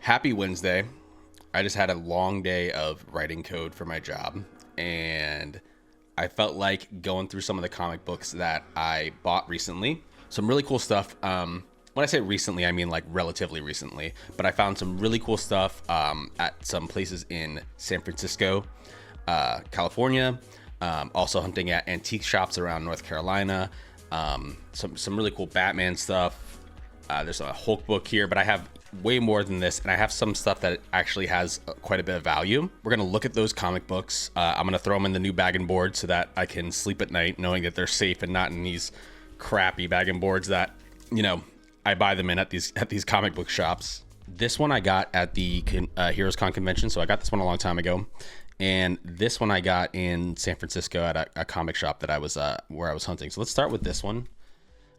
Happy Wednesday. I just had a long day of writing code for my job, and I felt like going through some of the comic books that I bought recently. Some really cool stuff. When I say recently, I mean like relatively recently, but I found some really cool stuff at some places in San Francisco, California, also hunting at antique shops around North Carolina, some really cool Batman stuff. There's a Hulk book here, but I have way more than this, and I have some stuff that actually has quite a bit of value. We're gonna look at those comic books. I'm gonna throw them in the new bag and board so that I can sleep at night knowing that they're safe and not in these crappy bag and boards that, you know, I buy them in at these comic book shops. This one I got at the Heroes Con convention, so I got this one a long time ago, and this one I got in San Francisco at a comic shop that I was where I was hunting. So let's start with this one,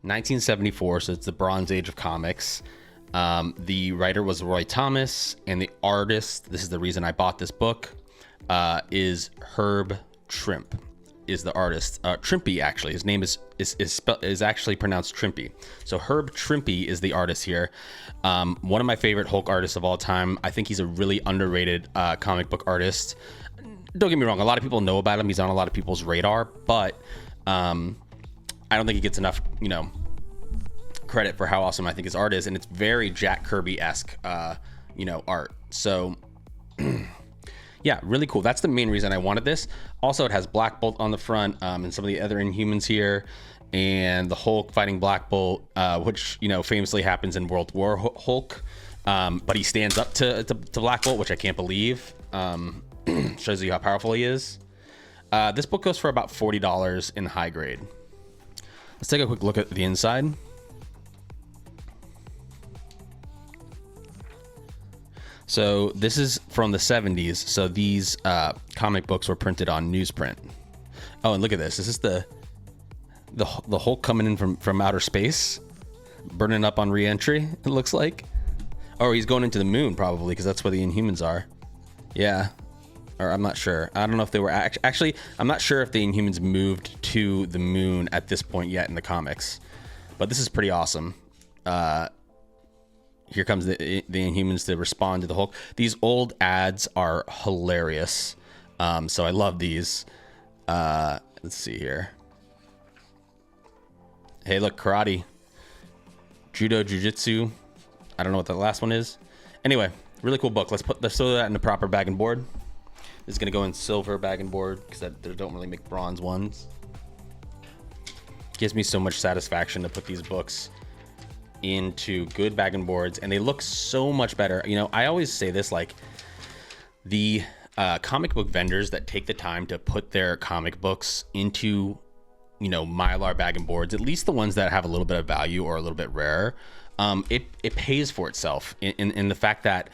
1974. So it's the Bronze Age of comics. The writer was Roy Thomas, and the artist, this is the reason I bought this book, is Herb Trimpe is the artist. Trimpe, actually, his name is actually pronounced Trimpe. So Herb Trimpe is the artist here. One of my favorite Hulk artists of all time. I think he's a really underrated comic book artist. Don't get me wrong, a lot of people know about him. He's on a lot of people's radar, but I don't think he gets enough, credit for how awesome I think his art is, and it's very Jack Kirby-esque, art. So, yeah, really cool. That's the main reason I wanted this. Also, it has Black Bolt on the front, and some of the other Inhumans here, and the Hulk fighting Black Bolt, which famously happens in World War Hulk, but he stands up to Black Bolt, which I can't believe. Shows you how powerful he is. This book goes for about $40 in high grade. Let's take a quick look at the inside. So this is from the 70s. So these comic books were printed on newsprint. Oh, and look at this. This is the Hulk coming in from outer space, burning up on re-entry, it looks like. Oh, he's going into the moon probably, because that's where the Inhumans are. Yeah. Or I'm not sure. I don't know if they were actually, I'm not sure if the Inhumans moved to the moon at this point yet in the comics. But this is pretty awesome. Here comes the Inhumans to respond to the Hulk. These old ads are hilarious. So I love these. Let's see here. Hey, look, karate, judo, jujitsu. I don't know what the last one is. Anyway, really cool book. Let's throw that in the proper bag and board. This is gonna go in silver bag and board because they don't really make bronze ones. Gives me so much satisfaction to put these books into good bag and boards, and they look so much better. I always say this, like, the comic book vendors that take the time to put their comic books into Mylar bag and boards, at least the ones that have a little bit of value or a little bit rarer, it pays for itself in the fact that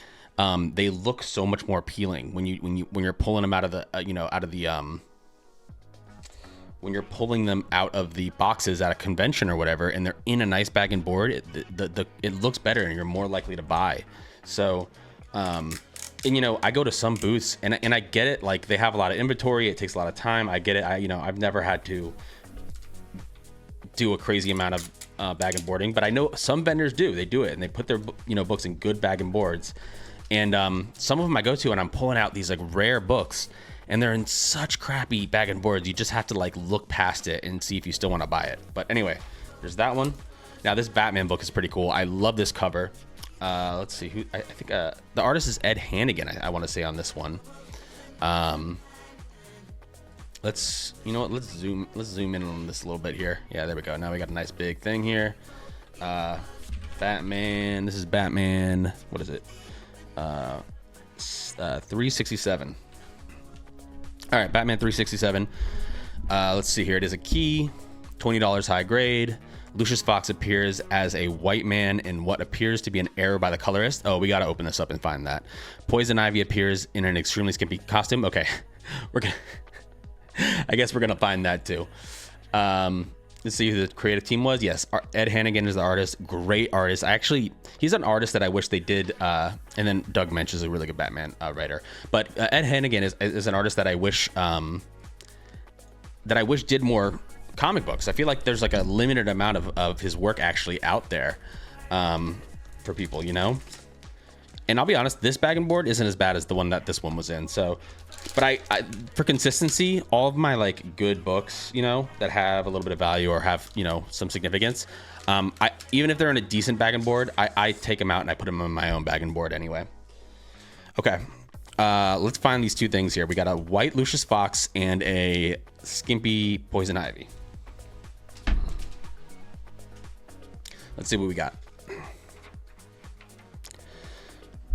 they look so much more appealing when you're pulling them out of the when you're pulling them out of the boxes at a convention or whatever, and they're in a nice bag and board, it looks better and you're more likely to buy. So, and I go to some booths and I get it. Like, they have a lot of inventory. It takes a lot of time. I get it. I've never had to do a crazy amount of bag and boarding, but I know some vendors do. They do it and they put their, books in good bag and boards. And some of them I go to and I'm pulling out these like rare books, and they're in such crappy bag and boards. You just have to like look past it and see if you still want to buy it. But anyway, there's that one. Now this Batman book is pretty cool. I love this cover. Let's see who I think the artist is Ed Hannigan. I want to say on this one. Let's zoom in on this a little bit here. Yeah, there we go. Now we got a nice big thing here. Batman. This is Batman. What is it? 367. All right, Batman 367. Let's see here. It is a key, $20 high grade. Lucius Fox appears as a white man in what appears to be an error by the colorist. Oh, we got to open this up and find that. Poison Ivy appears in an extremely skimpy costume. Okay, I guess we're gonna find that too. Let's see who the creative team was. Yes, Ed Hannigan is the artist. Great artist. He's an artist that I wish they did. And then Doug Mensch is a really good Batman writer. But Ed Hannigan is an artist that I wish did more comic books. I feel like there's like a limited amount of his work actually out there for people. And I'll be honest, this bag and board isn't as bad as the one that this one was in. So, but I for consistency, all of my like good books, you know, that have a little bit of value or have, you know, some significance, even if they're in a decent bag and board, I take them out and I put them in my own bag and board anyway. Okay, let's find these two things here. We got a white Lucius Fox and a skimpy Poison Ivy. Let's see what we got.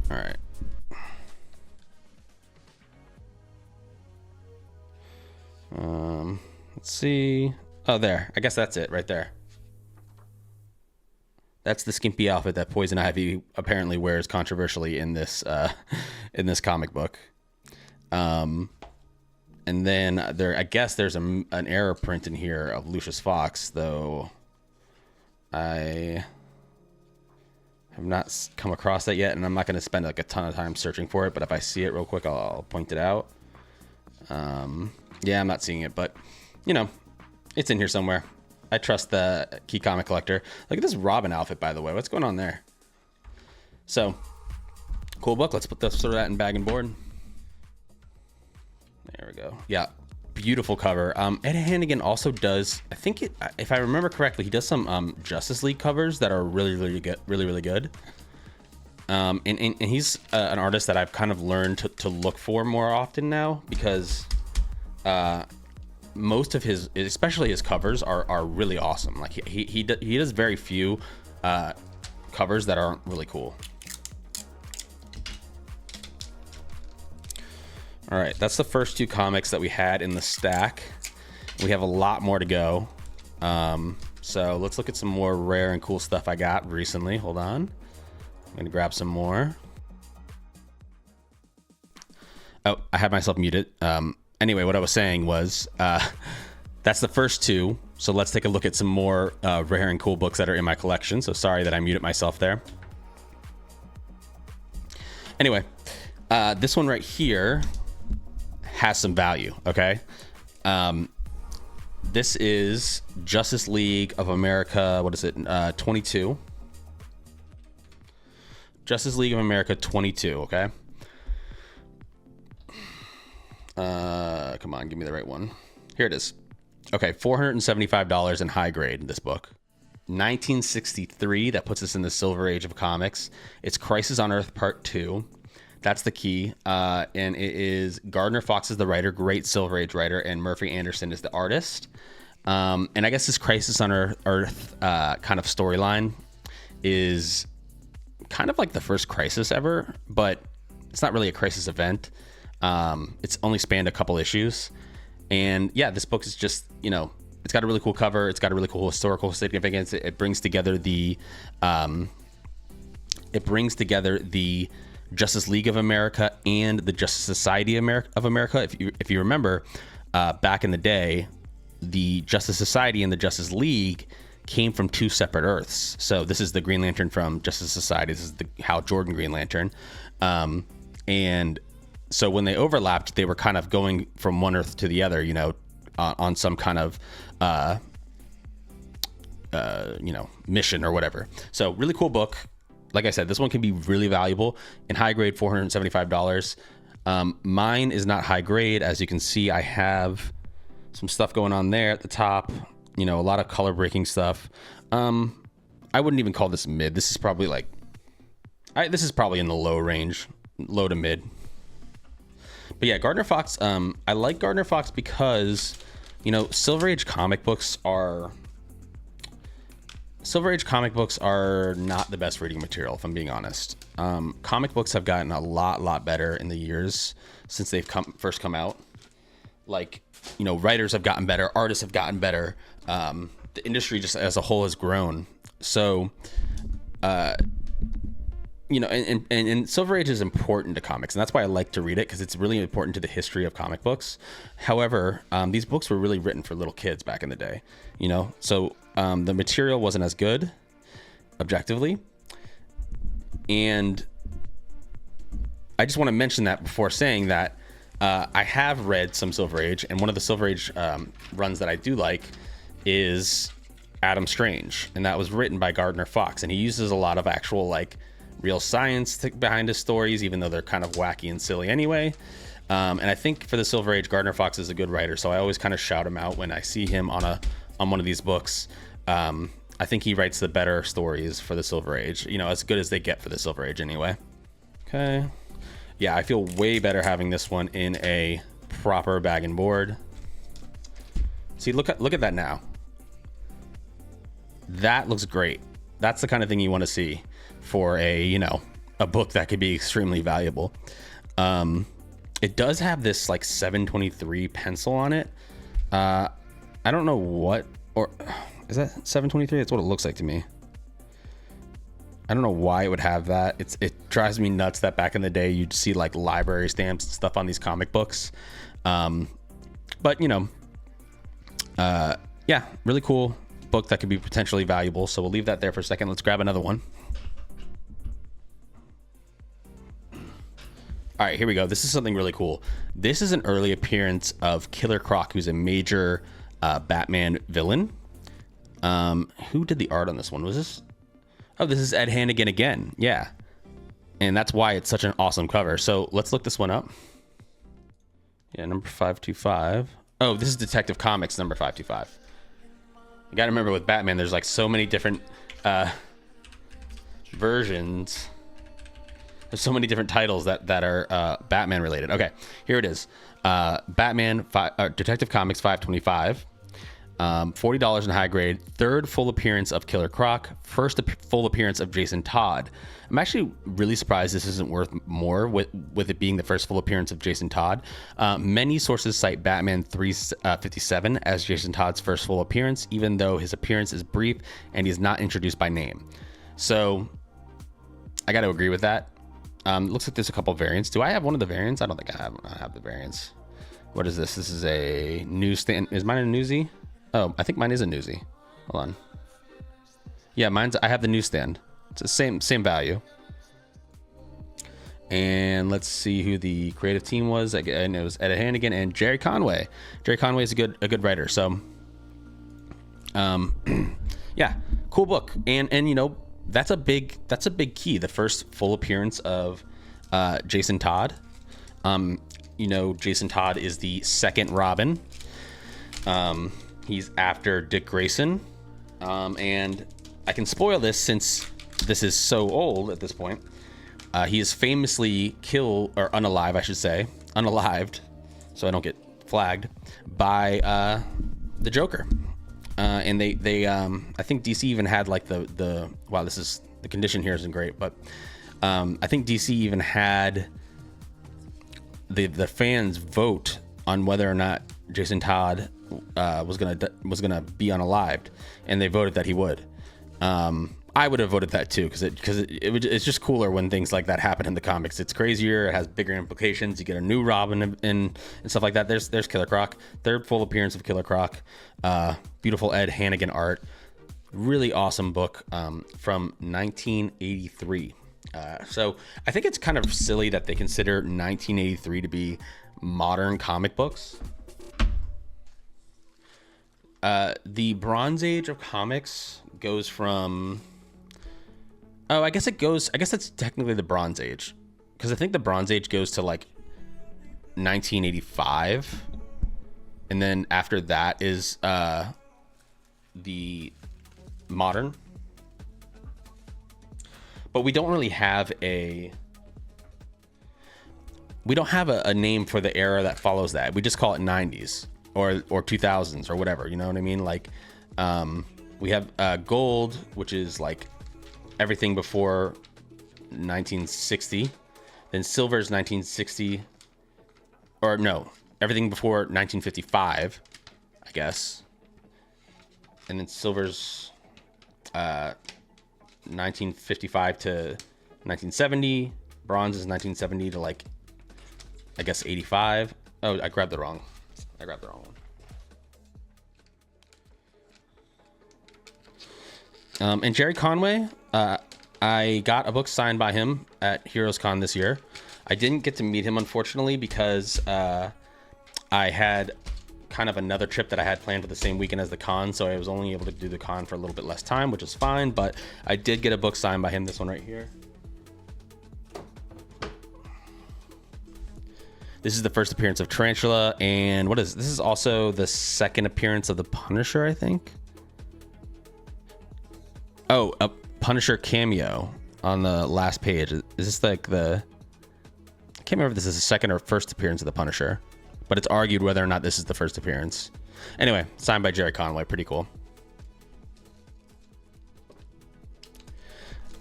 All right. Let's see. Oh, there. I guess that's it right there. That's the skimpy outfit that Poison Ivy apparently wears controversially in this comic book. And then I guess there's an error print in here of Lucius Fox, though I have not come across that yet, and I'm not going to spend like a ton of time searching for it, but if I see it real quick, I'll point it out. Yeah, I'm not seeing it, but you know, it's in here somewhere. I trust the Key Comic Collector. Look at this Robin outfit, by the way. What's going on there? So, cool book. Let's throw that in bag and board. There we go. Yeah, beautiful cover. Ed Hannigan also does, I think if I remember correctly, he does some Justice League covers that are really good. And he's an artist that I've kind of learned to look for more often now, because most of his, especially his covers, are really awesome. Like he does very few covers that aren't really cool. All right, that's the first two comics that we had in the stack. We have a lot more to go. So let's look at some more rare and cool stuff I got recently. Hold on. I'm gonna grab some more. Oh, I had myself muted. Anyway, what I was saying was that's the first two. So let's take a look at some more rare and cool books that are in my collection. So sorry that I muted myself there. Anyway, this one right here has some value, okay? This is Justice League of America, what is it, 22. Justice League of America 22, okay? Come on, give me the right one. Here it is. Okay, $475 in high grade, this book. 1963, that puts us in the Silver Age of comics. It's Crisis on Earth Part 2. That's the key. And it is Gardner Fox is the writer, great Silver Age writer, and Murphy Anderson is the artist. And I guess this Crisis on Earth kind of storyline is kind of like the first Crisis ever, but it's not really a Crisis event. It's only spanned a couple issues. And yeah, this book is just, you know, it's got a really cool cover. It's got a really cool historical significance. It brings together the Justice League of America and the Justice Society of America. If you remember, back in the day, the Justice Society and the Justice League came from two separate Earths. So this is the Green Lantern from Justice Society. This is the Hal Jordan Green Lantern. And so when they overlapped, they were kind of going from one Earth to the other, you know, on some kind of, you know, mission or whatever. So really cool book. Like I said, this one can be really valuable. In high grade, $475. Mine is not high grade. As you can see, I have some stuff going on there at the top. You know, a lot of color breaking stuff. I wouldn't even call this mid. This is probably like, this is probably in the low range, low to mid. But yeah, Gardner Fox. I like Gardner Fox because, you know, Silver Age comic books are not the best reading material, if I'm being honest. Comic books have gotten a lot better in the years since they've first come out. Like, you know, writers have gotten better, artists have gotten better. The industry just as a whole has grown. So, you know, and Silver Age is important to comics, and that's why I like to read it, because it's really important to the history of comic books. However, these books were really written for little kids back in the day, you know, so the material wasn't as good objectively. And I just want to mention that before saying that I have read some Silver Age, and one of the Silver Age runs that I do like is Adam Strange, and that was written by Gardner Fox, and he uses a lot of actual like real science behind his stories, even though they're kind of wacky and silly anyway. And I think for the Silver Age, Gardner Fox is a good writer, so I always kind of shout him out when I see him on one of these books. I think he writes the better stories for the Silver Age, you know, as good as they get for the Silver Age anyway. Okay. Yeah, I feel way better having this one in a proper bag and board. See, look at that now. That looks great. That's the kind of thing you want to see for a, you know, a book that could be extremely valuable. It does have this like 723 pencil on it. I don't know what, or is that 723? That's what it looks like to me. I don't know why it would have that. It drives me nuts that back in the day you'd see like library stamps and stuff on these comic books. But you know, yeah, really cool book that could be potentially valuable. So we'll leave that there for a second. Let's grab another one. All right, here we go. This is something really cool. This is an early appearance of Killer Croc, who's a major Batman villain. Who did the art on this one? Was this? Oh, this is Ed Hannigan again. Yeah. And that's why it's such an awesome cover. So let's look this one up. Yeah, number 525. Oh, this is Detective Comics number 525. You got to remember with Batman, there's like so many different versions. There's so many different titles that are Batman related. Okay, here it is. Detective Comics 525. $40 in high grade. Third full appearance of Killer Croc. First full appearance of Jason Todd. I'm actually really surprised this isn't worth more with it being the first full appearance of Jason Todd. Many sources cite Batman 357 as Jason Todd's first full appearance, even though his appearance is brief and he's not introduced by name. So I got to agree with that. Looks like there's a couple variants. Do I have one of the variants? I don't think I have the variants. What is this? This is a newsstand. Is mine a newsie? Oh, I think mine is a newsie. Hold on. Yeah, I have the newsstand. It's the same value. And let's see who the creative team was. Again, it was Ed Hannigan and Jerry Conway. Jerry Conway is a good writer. So, yeah, cool book. And you know, that's a big key. The first full appearance of Jason Todd. You know, Jason Todd is the second Robin. He's after Dick Grayson. And I can spoil this since this is so old at this point. He is famously unalived, so I don't get flagged, by the Joker. And they I think DC even had like the wow, this is, the condition here isn't great, but I think DC even had the fans vote on whether or not Jason Todd was gonna be unalived, and they voted that he would. I would have voted that too, because it's just cooler when things like that happen in the comics. It's crazier. It has bigger implications. You get a new Robin and stuff like that. There's Killer Croc. Third full appearance of Killer Croc. Beautiful Ed Hannigan art. Really awesome book from 1983. So I think it's kind of silly that they consider 1983 to be modern comic books. The Bronze Age of comics goes from... Oh, I guess that's technically the Bronze Age, because I think the Bronze Age goes to like 1985, and then after that is the modern. But we don't really have a name for the era that follows that. We just call it 90s or 2000s or whatever. You know what I mean? Like, we have gold, which is like everything before 1960. Then silver's 1960, or no, everything before 1955, I guess. And then silver's 1955 to 1970. Bronze is 1970 to like, I guess 85. Oh, I grabbed the wrong one. And Jerry Conway, I got a book signed by him at Heroes Con this year. I didn't get to meet him, unfortunately, because I had kind of another trip that I had planned for the same weekend as the con, so I was only able to do the con for a little bit less time, which is fine, but I did get a book signed by him, this one right here. This is the first appearance of Tarantula, and this is also the second appearance of the Punisher, I think. Oh, a Punisher cameo on the last page. Is this like I can't remember if this is the second or first appearance of the Punisher, but it's argued whether or not this is the first appearance. Anyway, signed by Jerry Conway. Pretty cool.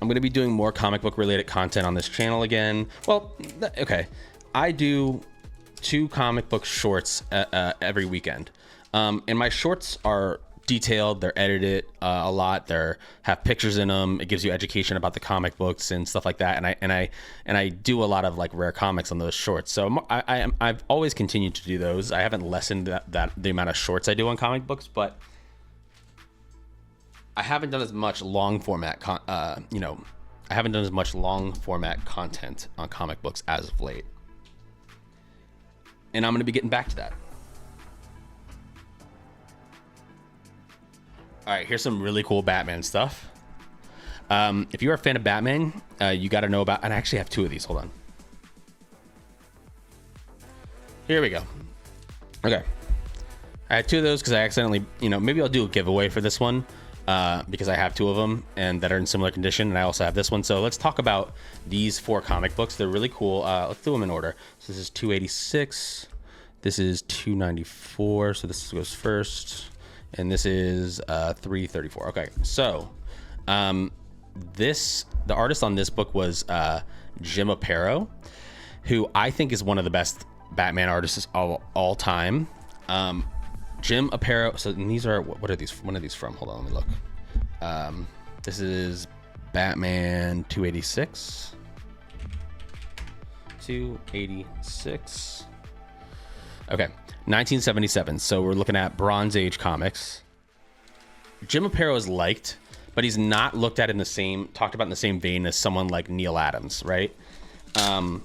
I'm going to be doing more comic book related content on this channel again. Well, okay. I do 2 comic book shorts every weekend. And my shorts are detailed. They're edited a lot. They have pictures in them. It gives you education about the comic books and stuff like that. And I do a lot of like rare comics on those shorts. So I've always continued to do those. I haven't lessened the amount of shorts I do on comic books, but I haven't done as much long format, I haven't done as much long format content on comic books as of late. And I'm going to be getting back to that. All right, here's some really cool Batman stuff. If you're a fan of Batman, you got to know about, and I actually have 2 of these. Hold on. Here we go. Okay. I had 2 of those because I accidentally, maybe I'll do a giveaway for this one. Because I have 2 of them and that are in similar condition, and I also have this one. So let's talk about these 4 comic books. They're really cool. Let's do them in order. So this is 286. This is 294. So this goes first, and this is 334. Okay. So the artist on this book was Jim Aparo, who I think is one of the best Batman artists of all time. Jim Aparo. So these are, what are these? One of these from? Hold on, let me look. This is Batman 286. 286. Okay, 1977. So we're looking at Bronze Age comics. Jim Aparo is liked, but he's not talked about in the same vein as someone like Neal Adams, right? And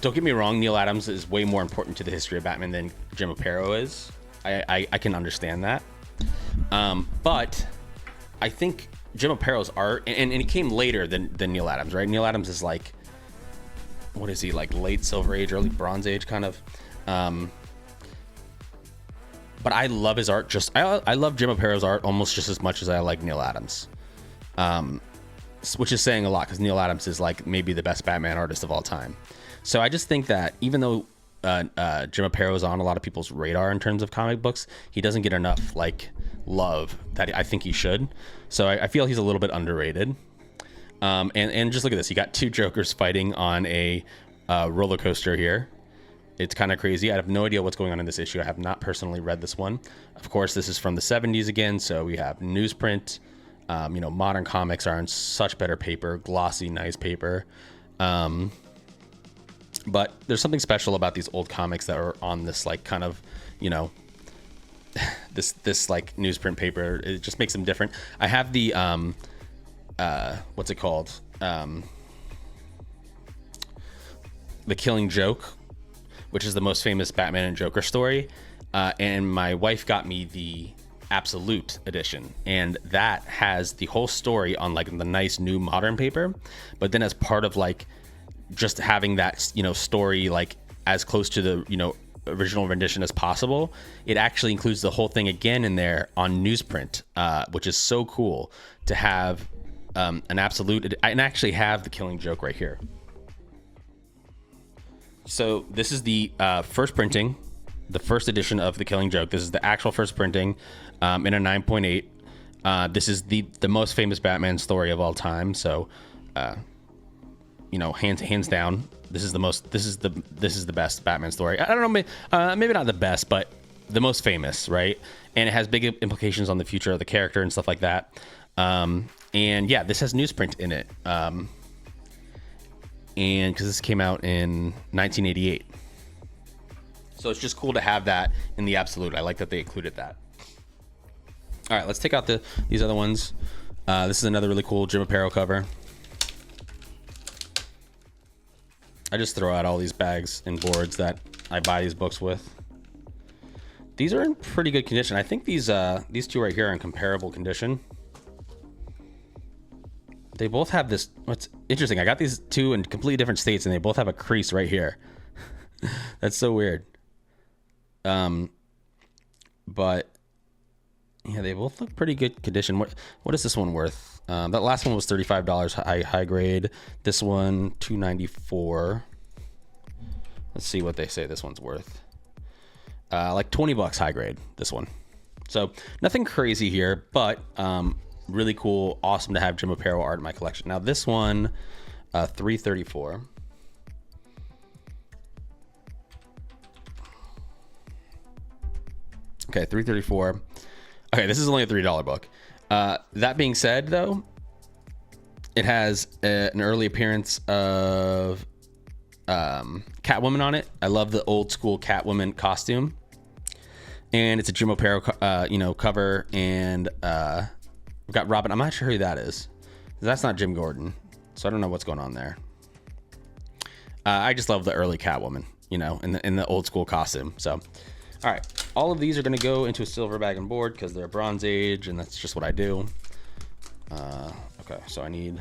don't get me wrong, Neal Adams is way more important to the history of Batman than Jim Aparo is. I can understand that. But I think Jim Aparo's art, and he came later than Neal Adams, right? Neal Adams is like, what is he, like late Silver Age, early Bronze Age kind of. But I love his art. I love Jim Aparo's art almost just as much as I like Neal Adams. Which is saying a lot because Neal Adams is like maybe the best Batman artist of all time. So I just think that even though Jim Aparo is on a lot of people's radar in terms of comic books, he doesn't get enough like love that I think he should. So I feel he's a little bit underrated. And just look at this. You got 2 Jokers fighting on a roller coaster here. It's kind of crazy. I have no idea what's going on in this issue. I have not personally read this one. Of course, this is from the 70s again. So we have newsprint. Modern comics are on such better paper, glossy, nice paper. But there's something special about these old comics that are on this like kind of, this like newsprint paper. It just makes them different. I have the what's it called? The Killing Joke, which is the most famous Batman and Joker story. And my wife got me the Absolute edition, and that has the whole story on like the nice new modern paper. But then as part of like just having that story like as close to the original rendition as possible, it actually includes the whole thing again in there on newsprint, which is so cool to have an Absolute. I actually have the Killing Joke right here. So this is the first printing, the first edition of the Killing Joke. This is the actual first printing in a 9.8. This is the most famous Batman story of all time. So hands down, this is the best Batman story. I don't know, maybe not the best, but the most famous, right? And it has big implications on the future of the character and stuff like that. And yeah, this has newsprint in it. And because this came out in 1988. So it's just cool to have that in the Absolute. I like that they included that. All right, let's take out these other ones. This is another really cool Jim Aparo cover. I just throw out all these bags and boards that I buy these books with. These are in pretty good condition. I think these 2 right here are in comparable condition. They both have this. What's interesting? I got these two in completely different states, and they both have a crease right here. That's so weird. But yeah, they both look pretty good condition. What is this one worth? That last one was $35 high grade. This one $294. Let's see what they say this one's worth. Like $20 high grade. This one. So nothing crazy here, but really cool. Awesome to have Jim Aparo art in my collection. Now this one, $334. Okay, $334. Okay, this is only a $3 book. That being said, though, it has an early appearance of Catwoman on it. I love the old school Catwoman costume, and it's a Jim Aparo, cover. And we've got Robin. I'm not sure who that is. That's not Jim Gordon, so I don't know what's going on there. I just love the early Catwoman, in the old school costume. So. All right, all of these are going to go into a silver bag and board because they're Bronze Age, and that's just what I do. Okay, so I need...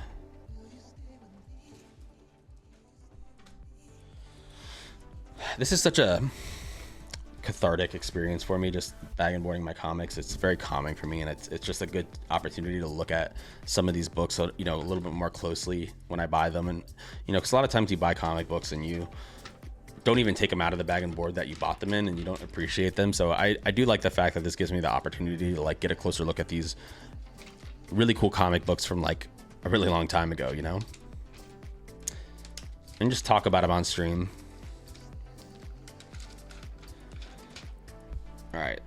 This is such a cathartic experience for me, just bag and boarding my comics. It's very calming for me, and it's just a good opportunity to look at some of these books, a little bit more closely when I buy them. And, because a lot of times you buy comic books and you don't even take them out of the bag and board that you bought them in, and you don't appreciate them. So I do like the fact that this gives me the opportunity to get a closer look at these really cool comic books from a really long time ago, and just talk about them on stream. All right,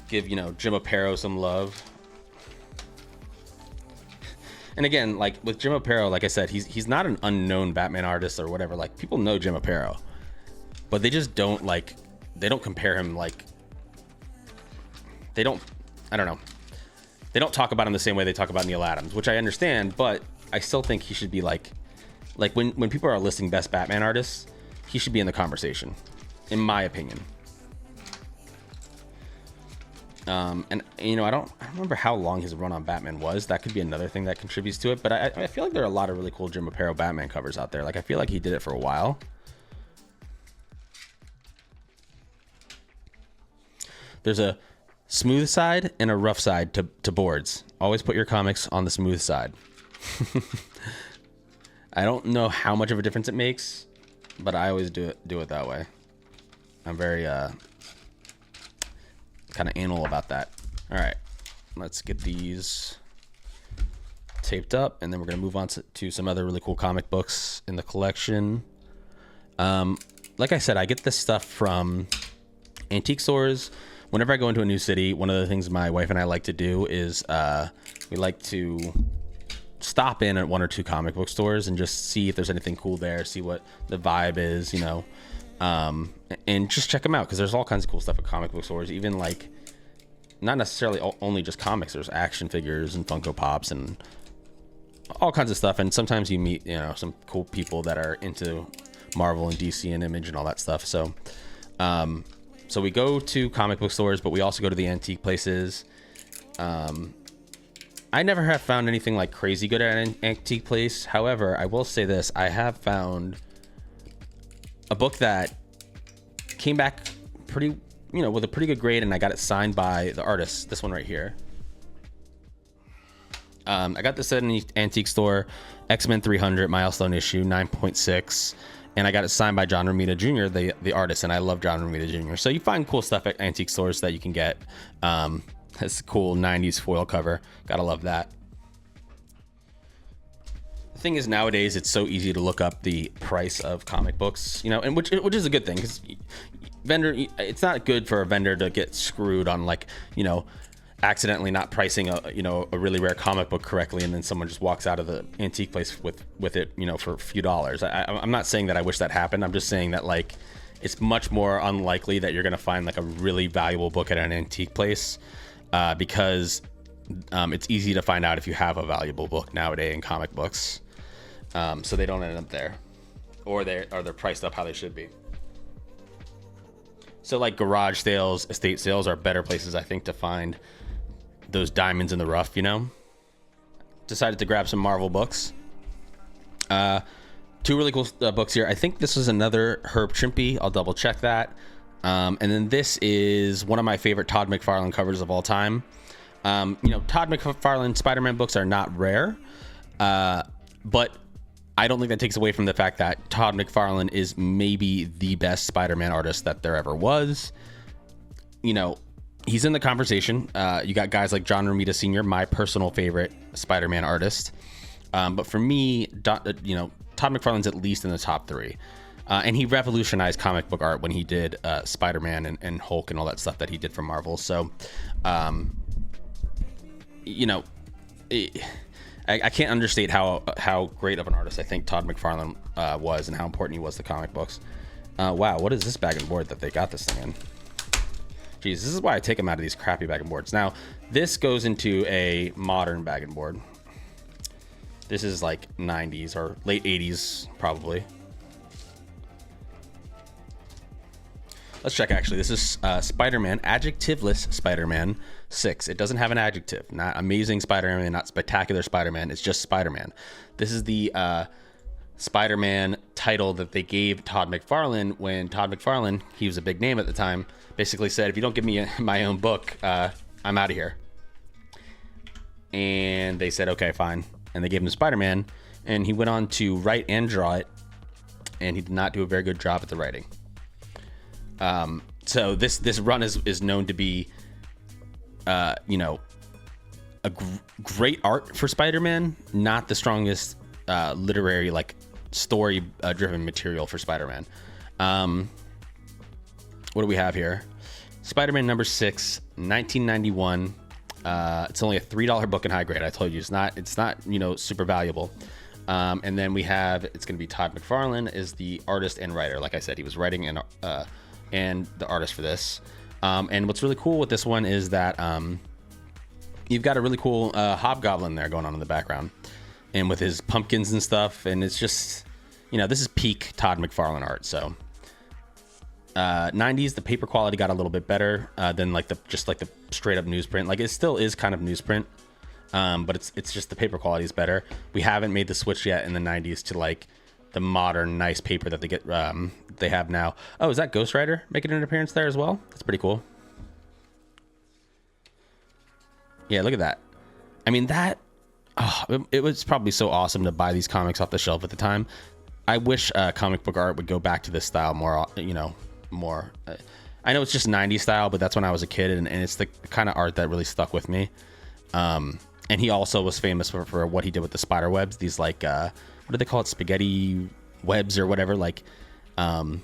give Jim Aparo some love. And again, with Jim Aparo, like I said, he's not an unknown Batman artist or whatever. People know Jim Aparo, but they just don't they don't compare him they don't talk about him the same way they talk about Neil Adams, which I understand, but I still think he should be when people are listing best Batman artists, he should be in the conversation, in my opinion. And I don't remember how long his run on Batman was. That could be another thing that contributes to it, but I feel like there are a lot of really cool Jim Aparo Batman covers out there. I feel like he did it for a while. There's a smooth side and a rough side to boards. Always put your comics on the smooth side. I don't know how much of a difference it makes, but I always do it that way. I'm very kind of anal about that. All right, let's get these taped up, and then we're gonna move on to some other really cool comic books in the collection. Like I said, I get this stuff from antique stores. Whenever I go into a new city, one of the things my wife and I like to do is we like to stop in at one or two comic book stores and just see if there's anything cool there, see what the vibe is, and just check them out, because there's all kinds of cool stuff at comic book stores, even not necessarily only just comics. There's action figures and Funko Pops and all kinds of stuff, and sometimes you meet some cool people that are into Marvel and DC and Image and all that stuff. So so we go to comic book stores, but we also go to the antique places. I never have found anything crazy good at an antique place. However, I will say this: I have found a book that came back pretty, with a pretty good grade, and I got it signed by the artist. This one right here. I got this at an antique store, X-Men 300 milestone issue 9.6. And I got it signed by John Romita Jr., the artist, and I love John Romita Jr. So you find cool stuff at antique stores that you can get. This cool 90s foil cover. Gotta love that. The thing is, nowadays, it's so easy to look up the price of comic books, and which is a good thing, because it's not good for a vendor to get screwed on accidentally not pricing a really rare comic book correctly, and then someone just walks out of the antique place with it for a few dollars. I'm not saying that I wish that happened. I'm just saying that it's much more unlikely that you're gonna find a really valuable book at an antique place, because it's easy to find out if you have a valuable book nowadays in comic books. So they don't end up there, or they're priced up how they should be. So garage sales, estate sales are better places, I think, to find those diamonds in the rough, decided to grab some Marvel books. Two really cool books here. I think this is another Herb Trimpe. I'll double check that. And then this is one of my favorite Todd McFarlane covers of all time. Todd McFarlane Spider-Man books are not rare, but I don't think that takes away from the fact that Todd McFarlane is maybe the best Spider-Man artist that there ever was. He's in the conversation. You got guys like John Romita Sr., my personal favorite Spider-Man artist. But for me, Todd McFarlane's at least in the top 3. And he revolutionized comic book art when he did Spider-Man and Hulk and all that stuff that he did for Marvel. So, I can't understate how great of an artist I think Todd McFarlane was and how important he was to comic books. Wow, what is this bag and board that they got this thing in? Jeez, this is why I take them out of these crappy bag and boards. Now, this goes into a modern bag and board. This is like 90s or late 80s, probably. Let's check, actually. This is Spider-Man, adjectiveless Spider-Man 6. It doesn't have an adjective. Not amazing Spider-Man, not spectacular Spider-Man. It's just Spider-Man. This is the Spider-Man title that they gave Todd McFarlane when Todd McFarlane, he was a big name at the time, basically said, if you don't give me my own book, I'm out of here. And they said, okay, fine. And they gave him Spider-Man, and he went on to write and draw it, and he did not do a very good job at the writing. So this run is known to be, a great art for Spider-Man, not the strongest literary, like, story driven material for Spider-Man. What do we have here? Spider-Man number 6, 1991. It's only a $3 book in high grade. I told you it's not super valuable. And then we have, it's going to be Todd McFarlane is the artist and writer. Like I said, he was writing and the artist for this. And what's really cool with this one is that you've got a really cool hobgoblin there going on in the background, and with his pumpkins and stuff. And it's just, this is peak Todd McFarlane art. So 90s, the paper quality got a little bit better than the straight up newsprint. Like, it still is kind of newsprint, but it's just the paper quality is better. We haven't made the switch yet in the 90s to like the modern nice paper that they have now. Oh, is that Ghost Rider making an appearance there as well? That's pretty cool. Yeah, look at that. I mean, it was probably so awesome to buy these comics off the shelf at the time. I wish comic book art would go back to this style more, more. I know it's just 90s style, but that's when I was a kid, and it's the kind of art that really stuck with me. And he also was famous for what he did with the spider webs, these what do they call it, spaghetti webs or whatever, and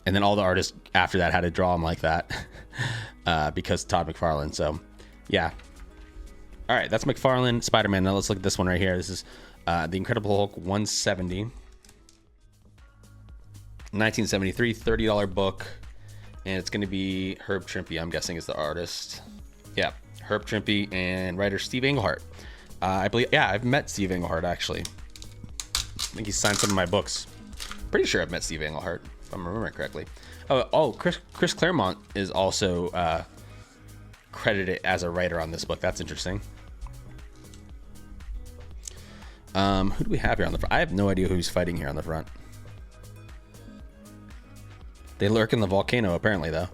then all the artists after that had to draw them like that because Todd McFarlane. So yeah, all right, that's McFarlane Spider-Man. Now let's look at this one right here. This is the Incredible Hulk 170, 1973, $30 book, and it's going to be Herb Trimpe, I'm guessing, is the artist. Yeah, Herb Trimpe and writer Steve Englehart. I believe, yeah, I've met Steve Englehart, actually. I think he signed some of my books. Pretty sure I've met Steve Englehart, if I'm remembering correctly. Chris Claremont is also credited as a writer on this book. That's interesting. Who do we have here on the front? I have no idea who's fighting here on the front. They lurk in the volcano, apparently, though.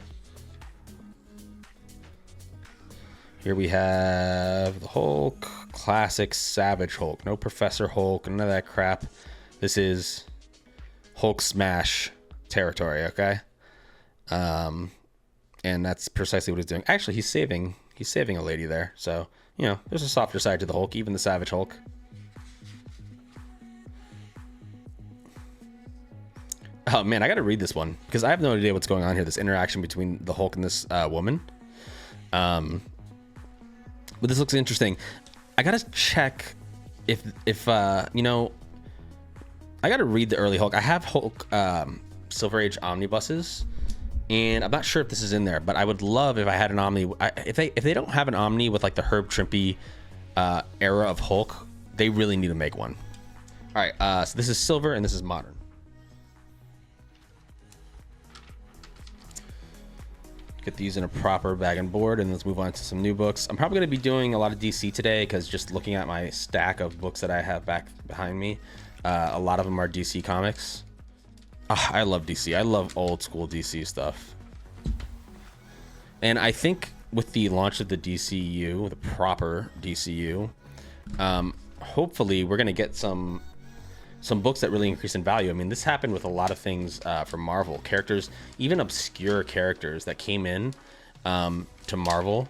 Here we have the Hulk, classic Savage Hulk. No Professor Hulk, none of that crap. This is Hulk smash territory, okay? And that's precisely what he's doing. Actually, he's saving a lady there. So, there's a softer side to the Hulk, even the Savage Hulk. Oh man, I gotta read this one because I have no idea what's going on here. This interaction between the Hulk and this woman. But this looks interesting. I gotta check if I gotta read the early Hulk. I have Hulk Silver Age omnibuses, and I'm not sure if this is in there. But I would love if I had an Omni. If they don't have an Omni with like the Herb Trimpe era of Hulk, they really need to make one. All right, so this is silver and this is modern. get these in a proper bag and board, and let's move on to some new books. I'm probably going to be doing a lot of DC today because just looking at my stack of books that I have back behind me, a lot of them are DC comics. I love DC. I love old school DC stuff. And I think with the launch of the DCU, the proper DCU, hopefully we're going to get some books that really increase in value. I mean, this happened with a lot of things from Marvel. Characters, even obscure characters that came in to Marvel,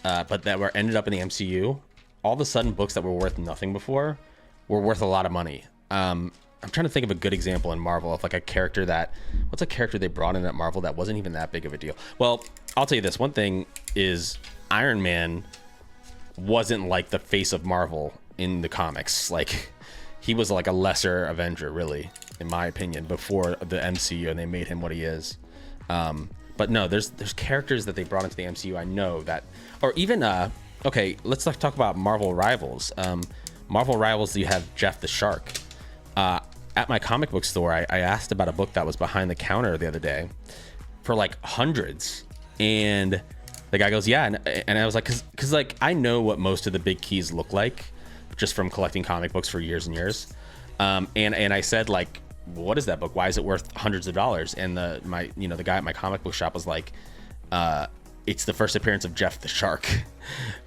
but that were ended up in the MCU. All of a sudden, books that were worth nothing before were worth a lot of money. I'm trying to think of a good example in Marvel of like a character that, what's a character they brought in at Marvel that wasn't even that big of a deal? Well, I'll tell you this. One thing is Iron Man wasn't like the face of Marvel in the comics. Like, he was like a lesser Avenger, really, in my opinion, before the MCU, and they made him what he is. But no, there's characters that they brought into the MCU, I know that, or even, okay, let's talk about Marvel Rivals. Marvel Rivals, you have Jeff the Shark. At my comic book store, I asked about a book that was behind the counter the other day for like hundreds. And the guy goes, yeah. And I was like, cause like, I know what most of the big keys look like just from collecting comic books for years and years. And I said, like, what is that book? Why is it worth hundreds of dollars? And the guy at my comic book shop was like, it's the first appearance of Jeff the Shark.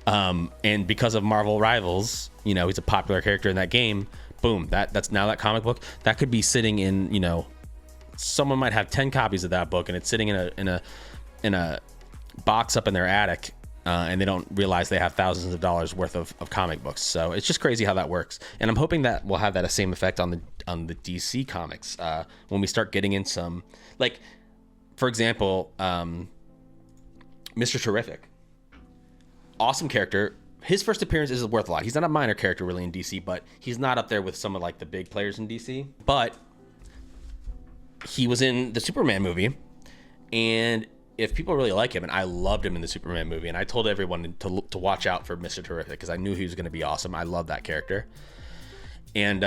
And because of Marvel Rivals, he's a popular character in that game. Boom, that's now that comic book that could be sitting in, someone might have 10 copies of that book and it's sitting in a box up in their attic, and they don't realize they have thousands of dollars worth of comic books. So it's just crazy how that works. And I'm hoping that we'll have that same effect on the DC comics when we start getting in some, like, for example, Mr. Terrific, awesome character. His first appearance is worth a lot. He's not a minor character really in DC, but he's not up there with some of like the big players in DC. But he was in the Superman movie, and if people really like him, and I loved him in the Superman movie, and I told everyone to watch out for Mr. Terrific because I knew he was going to be awesome. I love that character, and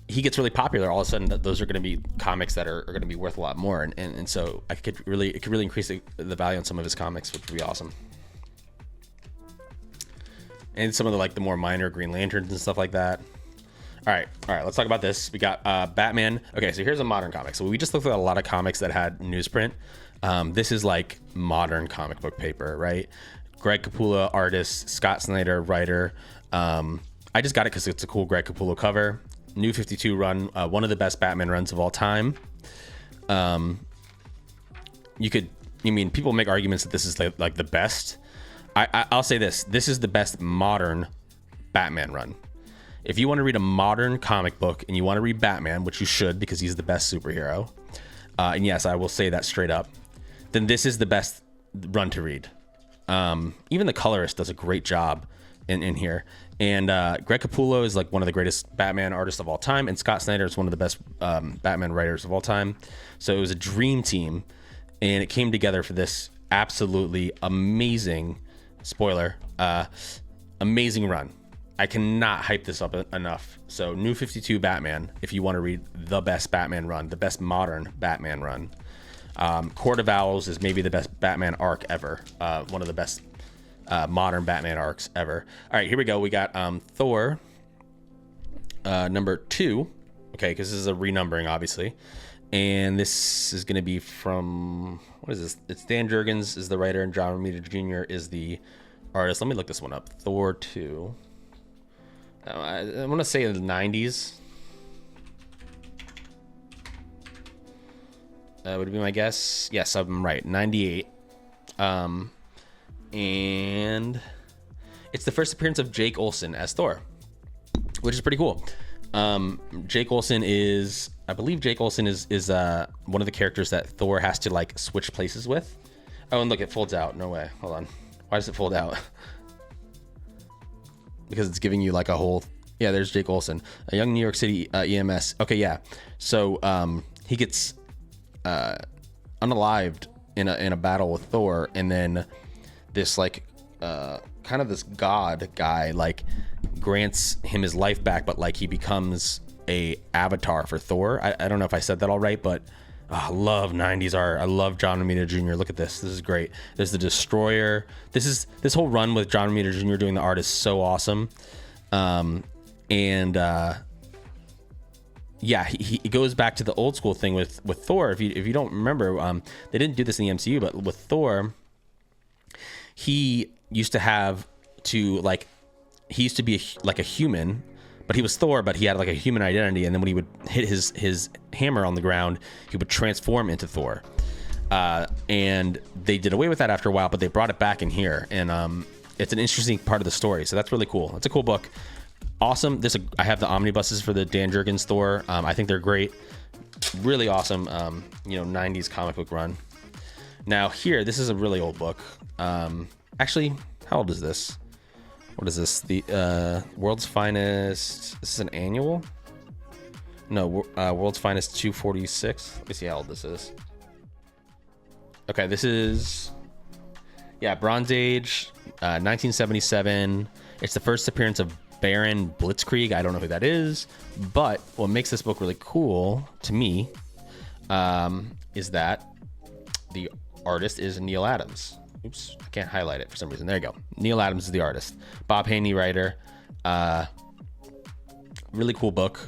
he gets really popular. All of a sudden, those are going to be comics that are going to be worth a lot more, and so it could really increase the value on some of his comics, which would be awesome. And some of the more minor Green Lanterns and stuff like that. All right, let's talk about this. We got Batman. Okay, so here's a modern comic. So we just looked at a lot of comics that had newsprint. This is like modern comic book paper, right? Greg Capullo, artist, Scott Snyder, writer. I just got it because it's a cool Greg Capullo cover. New 52 run, one of the best Batman runs of all time. People make arguments that this is like the best. I'll say this is the best modern Batman run. If you want to read a modern comic book and you want to read Batman, which you should because he's the best superhero, and yes, I will say that straight up, then this is the best run to read. Even the colorist does a great job in here. And Greg Capullo is like one of the greatest Batman artists of all time, and Scott Snyder is one of the best Batman writers of all time. So it was a dream team, and it came together for this absolutely amazing, spoiler, amazing run. I cannot hype this up enough. So New 52 Batman, if you want to read the best Batman run, the best modern Batman run. Court of Owls is maybe the best Batman arc ever. One of the best modern Batman arcs ever. All right, here we go. We got Thor number 2. Okay, because this is a renumbering, obviously. And this is going to be from, what is this? It's Dan Jurgens is the writer, and John Romita Jr. is the artist. Let me look this one up. Thor 2. I want to say in the 90s. Would be my guess. Yes, I'm right. 98. And it's the first appearance of Jake Olsen as Thor, which is pretty cool. Jake Olsen is, I believe Jake Olsen is one of the characters that Thor has to like switch places with. Oh, and look, it folds out. No way. Hold on. Why does it fold out? Because it's giving you like a whole, yeah, there's Jake Olsen, a young New York City EMS. Okay, yeah. So he gets unalived in a battle with Thor, and then this like kind of this god guy like grants him his life back, but like he becomes a avatar for Thor. I don't know if I said that all right, but Oh, I love 90s art. I love John Romita Jr. Look at this. This is great. There's the Destroyer. This whole run with John Romita Jr. doing the art is so awesome. Yeah, he goes back to the old school thing with Thor. If you don't remember, they didn't do this in the MCU, but with Thor, he used to be like a human, but he was Thor, but he had like a human identity. And then when he would hit his hammer on the ground, he would transform into Thor. And they did away with that after a while, but they brought it back in here. And it's an interesting part of the story. So that's really cool. It's a cool book. Awesome. I have the omnibuses for the Dan Jurgens Thor. I think they're great. Really awesome, 90s comic book run. Now here, this is a really old book. Actually, how old is this? What is this? The World's Finest. This is an annual? No, World's Finest 246. Let me see how old this is. Okay, this is, Bronze Age, 1977. It's the first appearance of Baron Blitzkrieg. I don't know who that is, but what makes this book really cool to me is that the artist is Neal Adams. Oops, I can't highlight it for some reason. There you go. Neal Adams is the artist. Bob Haney writer. Really cool book.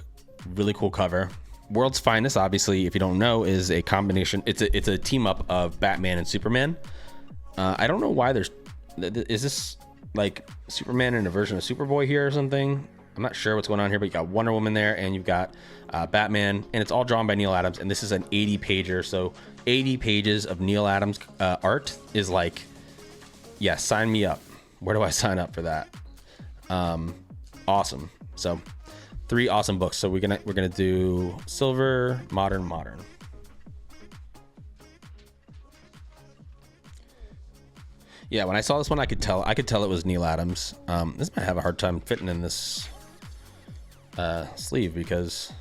Really cool cover. World's Finest, obviously, if you don't know, is a combination. It's a team up of Batman and Superman. I don't know why is this like Superman in a version of Superboy here or something? I'm not sure what's going on here, but you got Wonder Woman there and you've got Batman, and it's all drawn by Neal Adams. And this is an 80 pager. So 80 pages of Neal Adams art is like, yeah, sign me up. Where do I sign up for that? Awesome. So 3 awesome books. So we're gonna do Silver, Modern. Yeah, when I saw this one, I could tell it was Neal Adams. This might have a hard time fitting in this sleeve because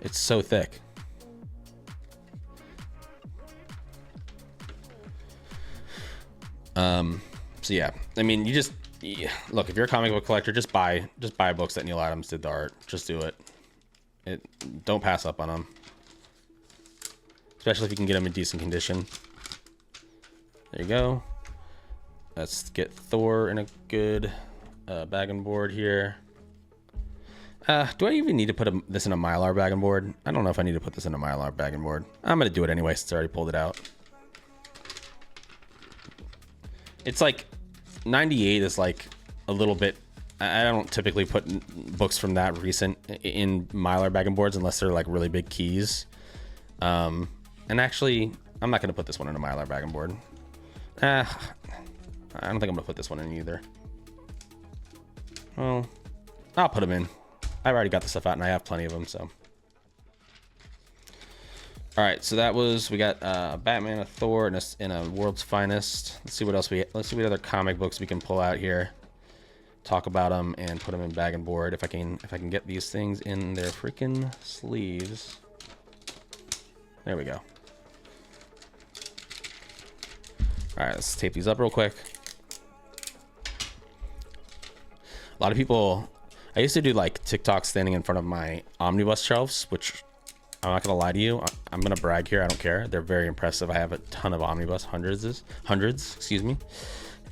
it's so thick. So yeah, I mean, look, if you're a comic book collector, just buy books that Neal Adams did the art. Just do it. Don't pass up on them, especially if you can get them in decent condition. There you go. Let's get Thor in a good bag and board here. Do I even need to put this in a Mylar bag and board? I don't know if I need to put this in a Mylar bag and board. I'm going to do it anyway since I already pulled it out. It's like 98 is like a little bit. I don't typically put books from that recent in Mylar bag and boards unless they're like really big keys. And actually, I'm not going to put this one in a Mylar bag and board. I don't think I'm gonna put this one in either. Well, I'll put them in. I've already got the stuff out and I have plenty of them, so. All right, so we got Batman, a Thor, and a World's Finest. Let's see what other comic books we can pull out here. Talk about them and put them in bag and board. If I can get these things in their freaking sleeves. There we go. All right, let's tape these up real quick. A lot of people, I used to do like TikTok standing in front of my omnibus shelves, which I'm not gonna lie to you, I'm gonna brag here. I don't care. They're very impressive. I have a ton of omnibus, hundreds, excuse me.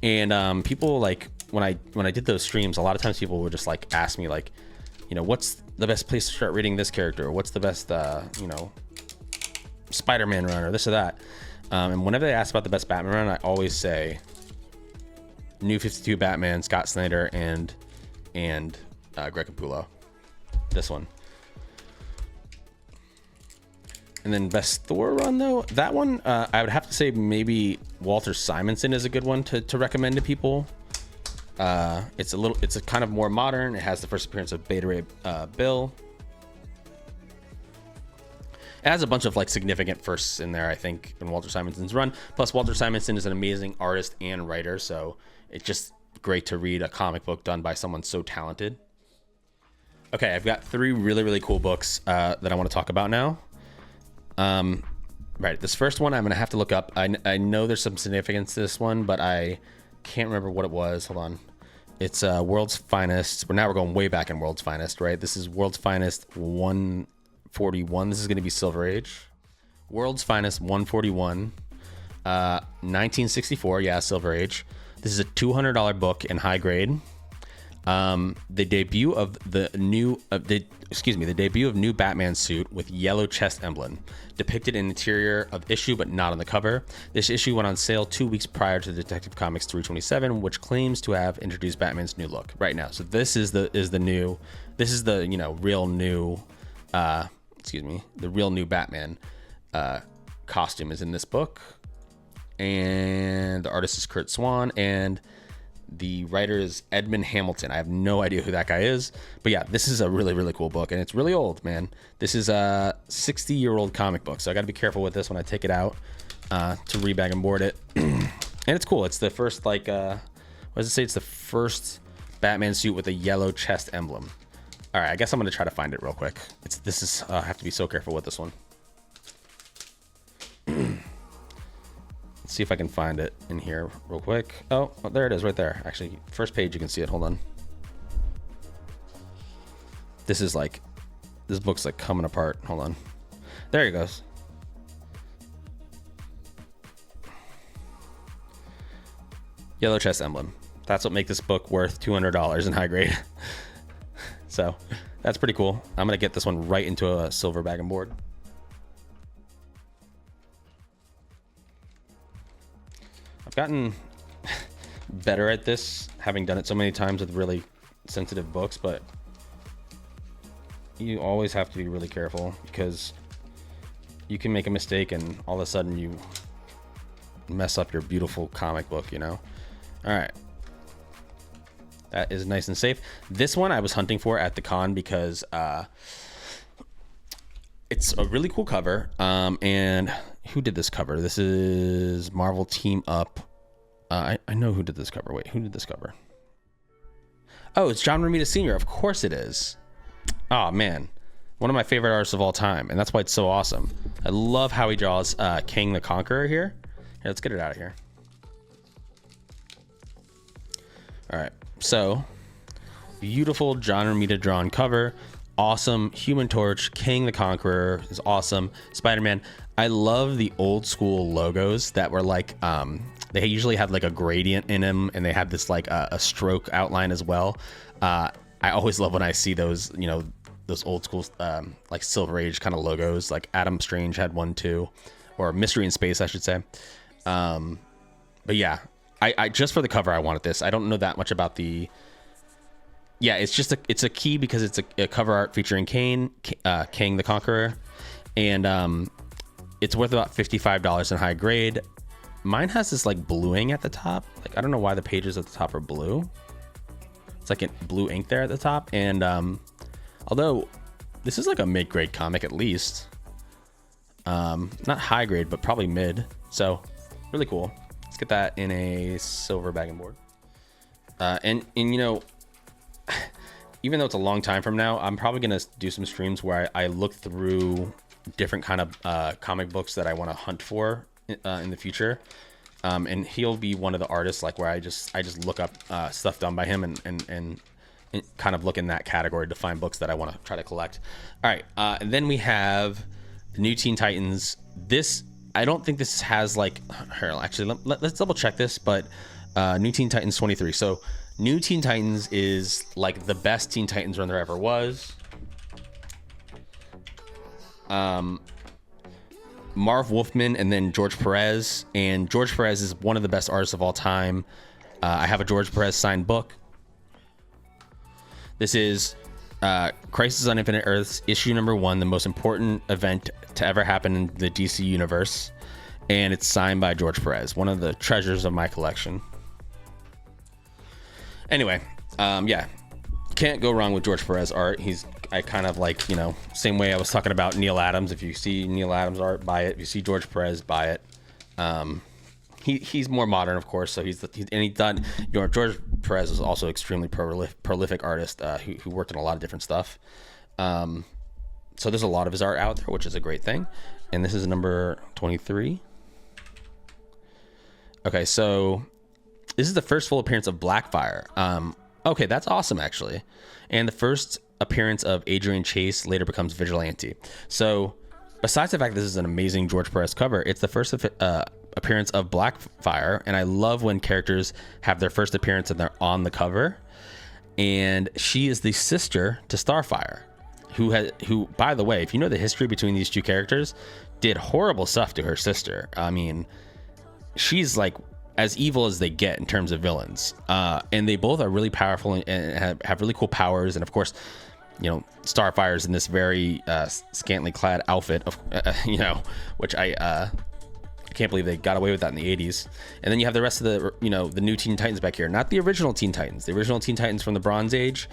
And people like when I did those streams, a lot of times people would just like ask me like, what's the best place to start reading this character? Or what's the best, Spider-Man run or this or that? And whenever they ask about the best Batman run, I always say New 52 Batman, Scott Snyder, and Greg Capullo. This one. And then best Thor run though, that one I would have to say maybe Walter Simonson is a good one to recommend to people. It's a kind of more modern. It has the first appearance of Beta Ray Bill. It has a bunch of like significant firsts in there, I think, in Walter Simonson's run. Plus, Walter Simonson is an amazing artist and writer, so it's just great to read a comic book done by someone so talented. Okay, I've got 3 really, really cool books that I want to talk about now. Right, this first one I'm going to have to look up. I know there's some significance to this one, but I can't remember what it was. Hold on. It's World's Finest. We're going way back in World's Finest, right? This is World's Finest 141. This is going to be Silver Age. World's Finest 141, 1964. Yeah, Silver Age. This is a $200 book in high grade. The debut of the debut of new Batman suit with yellow chest emblem, depicted in the interior of issue but not on the cover. This issue went on sale 2 weeks prior to Detective Comics 327, which claims to have introduced Batman's new look right now. So this is the real new Batman costume is in this book, and the artist is Kurt Swan, and the writer is Edmund Hamilton. I have no idea who that guy is, but yeah, this is a really, really cool book, and it's really old, man. This is a 60-year-old comic book, so I got to be careful with this when I take it out to rebag and board it. And it's cool. It's the first, what does it say? It's the first Batman suit with a yellow chest emblem. All right, I guess I'm gonna try to find it real quick. I have to be so careful with this one. Let's see if I can find it in here real quick. Oh, there it is right there. Actually, first page, you can see it. Hold on. This book's like coming apart. Hold on. There it goes. Yellow chest emblem. That's what makes this book worth $200 in high grade. So that's pretty cool. I'm going to get this one right into a silver bag and board. I've gotten better at this, having done it so many times with really sensitive books, but you always have to be really careful because you can make a mistake and all of a sudden you mess up your beautiful comic book, you know? All right. That is nice and safe. This one I was hunting for at the con because it's a really cool cover. And who did this cover? This is Marvel Team Up. I know who did this cover. Wait, who did this cover? Oh, it's John Romita Sr. Of course it is. Oh, man. One of my favorite artists of all time. And that's why it's so awesome. I love how he draws Kang the Conqueror here. Here, let's get it out of here. All right. So, beautiful John Romita drawn cover. Awesome. Human Torch, Kang the Conqueror is awesome. Spider-Man. I love the old school logos that were like, they usually had like a gradient in them, and they had this like a stroke outline as well. I always love when I see those, you know, those old school like Silver Age kind of logos. Like Adam Strange had one too, or Mystery in Space, I should say. But yeah, I just for the cover I wanted this. I don't know that much about the. Yeah, it's a key because it's a cover art featuring Kang the Conqueror, and it's worth about $55 in high grade. Mine has this like bluing at the top. Like I don't know why the pages at the top are blue. It's like blue ink there at the top, and although this is like a mid-grade comic at least, not high grade but probably mid. So really cool. Let's get that in a silver bag and board. And you know, even though it's a long time from now, I'm probably gonna do some streams where I look through different kind of comic books that I want to hunt for in the future. And he'll be one of the artists like where I just look up stuff done by him and kind of look in that category to find books that I want to try to collect. All right, and then we have the New Teen Titans. This I don't think this has like. Here, actually, let's double check this. But New Teen Titans 23. So New Teen Titans is like the best Teen Titans run there ever was. Marv Wolfman and then George Perez. And George Perez is one of the best artists of all time. I have a George Perez signed book. This is Crisis on Infinite Earths, issue number 1, the most important event to ever happen in the DC universe. And it's signed by George Perez, one of the treasures of my collection. Anyway, yeah, can't go wrong with George Perez art. I kind of like, you know, same way I was talking about Neil Adams. If you see Neil Adams art, buy it. If you see George Perez, buy it. He's more modern, of course. So he's done. You know, George Perez is also extremely prolific artist who worked on a lot of different stuff. So there's a lot of his art out there, which is a great thing. And this is number 23. Okay, so this is the first full appearance of Blackfire. Okay, that's awesome, actually. And the first appearance of Adrian Chase, later becomes Vigilante. So Besides the fact this is an amazing George Perez cover, it's the first appearance of Blackfire, and I love when characters have their first appearance and they're on the cover. And she is the sister to Starfire, who, by the way, if you know the history between these two characters, did horrible stuff to her sister. I mean, she's like as evil as they get in terms of villains, and they both are really powerful and have really cool powers. And of course, you know, Starfire's in this very scantily clad outfit of which I can't believe they got away with that in the 80s. And then you have the rest of the the new Teen Titans back here, not the original Teen Titans. The original Teen Titans from the Bronze Age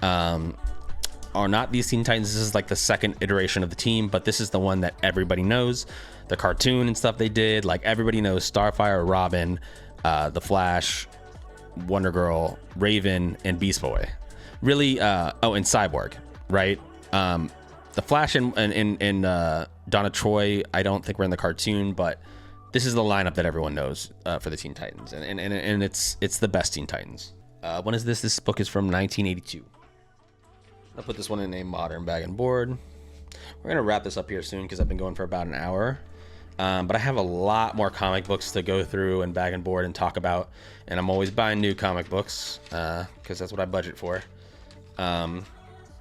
are not these Teen Titans. This is like the second iteration of the team, but this is the one that everybody knows. The cartoon and stuff they did, like everybody knows Starfire, Robin, the Flash, Wonder Girl, Raven, and Beast Boy. Really, and Cyborg, right? The Flash and Donna Troy, I don't think we're in the cartoon, but this is the lineup that everyone knows for the Teen Titans, and it's the best Teen Titans. When is this? This book is from 1982. I'll put this one in a modern bag and board. We're gonna wrap this up here soon because I've been going for about an hour. But I have a lot more comic books to go through and bag and board and talk about, and I'm always buying new comic books because that's what I budget for.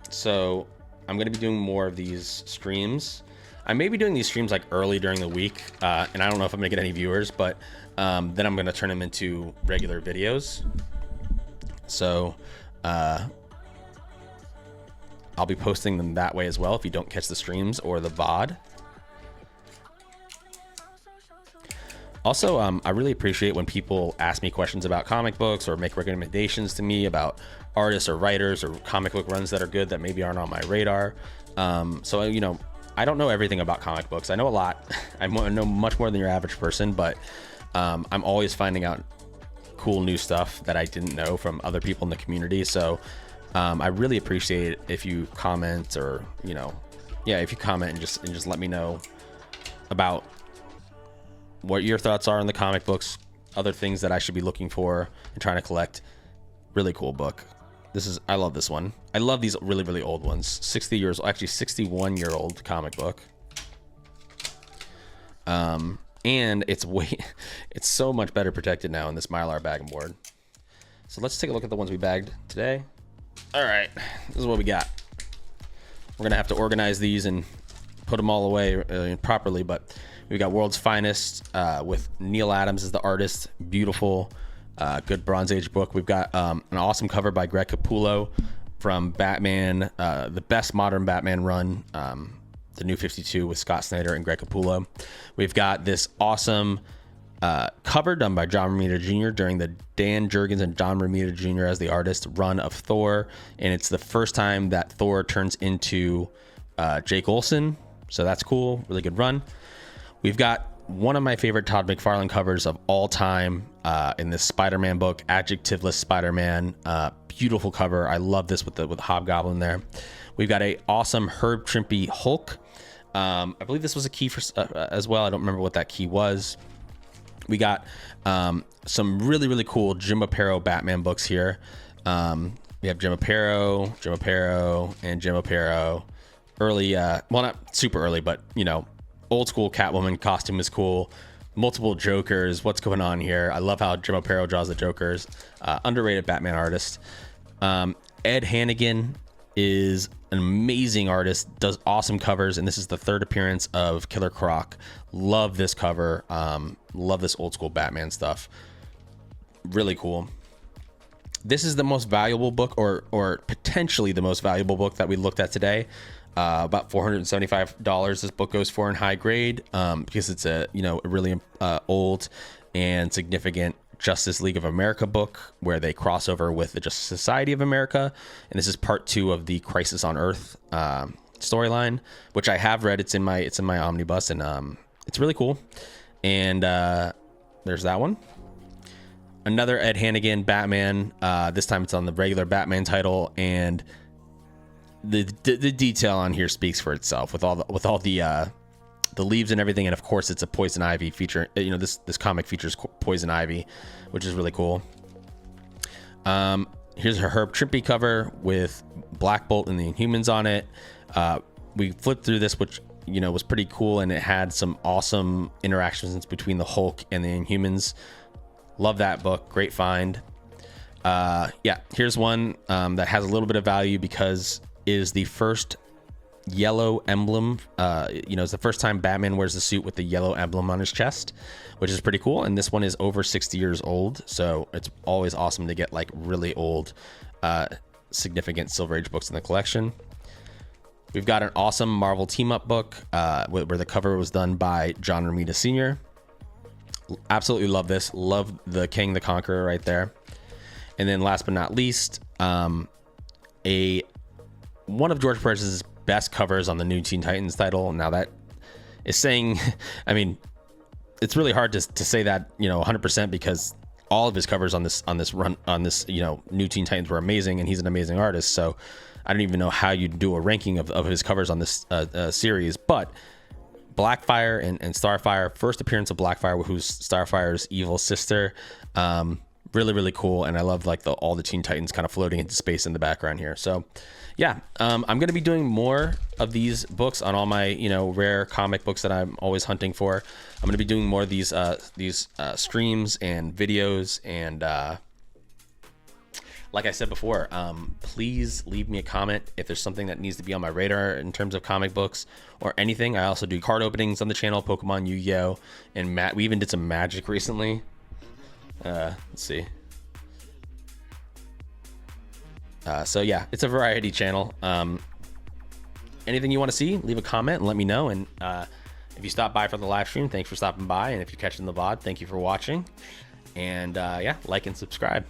So I'm going to be doing more of these streams. I may be doing these streams like early during the week, and I don't know if I'm going to get any viewers, but then I'm going to turn them into regular videos. So I'll be posting them that way as well if you don't catch the streams or the VOD. Also, I really appreciate when people ask me questions about comic books or make recommendations to me about artists or writers or comic book runs that are good that maybe aren't on my radar. So, I don't know everything about comic books. I know a lot. I know much more than your average person, but I'm always finding out cool new stuff that I didn't know from other people in the community. So I really appreciate it if you comment or, if you comment and just let me know about what your thoughts are on the comic books, other things that I should be looking for and trying to collect. Really cool book. I love this one. I love these really, really old ones. 61-year-old comic book. And it's so much better protected now in this Mylar bag and board. So let's take a look at the ones we bagged today. All right, this is what we got. We're gonna have to organize these and put them all away properly, but we got World's Finest with Neil Adams as the artist. Beautiful, good Bronze Age book. We've got an awesome cover by Greg Capullo from Batman, the best modern Batman run, the New 52 with Scott Snyder and Greg Capullo. We've got this awesome cover done by John Romita Jr. during the Dan Jurgens and John Romita Jr. as the artist run of Thor. And it's the first time that Thor turns into Jake Olsen. So that's cool. Really good run. We've got one of my favorite Todd McFarlane covers of all time in this Spider-Man book, Adjectiveless Spider-Man. Beautiful cover. I love this with the Hobgoblin there. We've got a awesome Herb Trimpe Hulk. I believe this was a key for as well. I don't remember what that key was. We got some really, really cool Jim Aparo Batman books here. We have Jim Aparo, and Jim Aparo. Early, well, not super early, but old school Catwoman costume is cool. Multiple Jokers. What's going on here? I love how Jim Aparo draws the Jokers. Underrated Batman artist. Ed Hannigan is an amazing artist, does awesome covers, and this is the third appearance of Killer Croc. Love this cover. Love this old school Batman stuff. Really cool. This is the most valuable book, or potentially the most valuable book that we looked at today. About $475 this book goes for in high grade, because it's a really old and significant Justice League of America book where they cross over with the Justice Society of America, and this is part 2 of the Crisis on Earth storyline, which I have read. It's in my omnibus, and it's really cool. And there's that one. Another Ed Hannigan Batman. This time it's on the regular Batman title, and the detail on here speaks for itself with all the leaves and everything. And of course it's a Poison Ivy feature. This comic features Poison Ivy, which is really cool. Here's her Herb Trimpe cover with Black Bolt and the Inhumans on it. We flipped through this, which was pretty cool, and it had some awesome interactions between the Hulk and the Inhumans. Love that book. Great find. Yeah, here's one that has a little bit of value because it is the first yellow emblem. It's the first time Batman wears the suit with the yellow emblem on his chest, which is pretty cool. And this one is over 60 years old, so it's always awesome to get like really old, significant Silver Age books in the collection. We've got an awesome Marvel team up book where the cover was done by John Romita Sr. Absolutely love this. Love the King the Conqueror right there. And then last but not least, one of George Perez's best covers on the new Teen Titans title. Now that is saying, I mean, it's really hard to say that 100% because all of his covers on this new Teen Titans were amazing, and he's an amazing artist. So I don't even know how you do a ranking of his covers on this series. But Blackfire and Starfire, first appearance of Blackfire, who's Starfire's evil sister. Really, really cool. And I love like all the Teen Titans kind of floating into space in the background here. So yeah, I'm going to be doing more of these books on all my, rare comic books that I'm always hunting for. I'm going to be doing more of these streams and videos. And like I said before, please leave me a comment if there's something that needs to be on my radar in terms of comic books or anything. I also do card openings on the channel, Pokemon, Yu-Gi-Oh, and we even did some Magic recently. Let's see. So yeah, it's a variety channel. Anything you want to see, leave a comment and let me know. And if you stop by for the live stream, thanks for stopping by. And if you're catching the VOD, thank you for watching. And yeah, like and subscribe.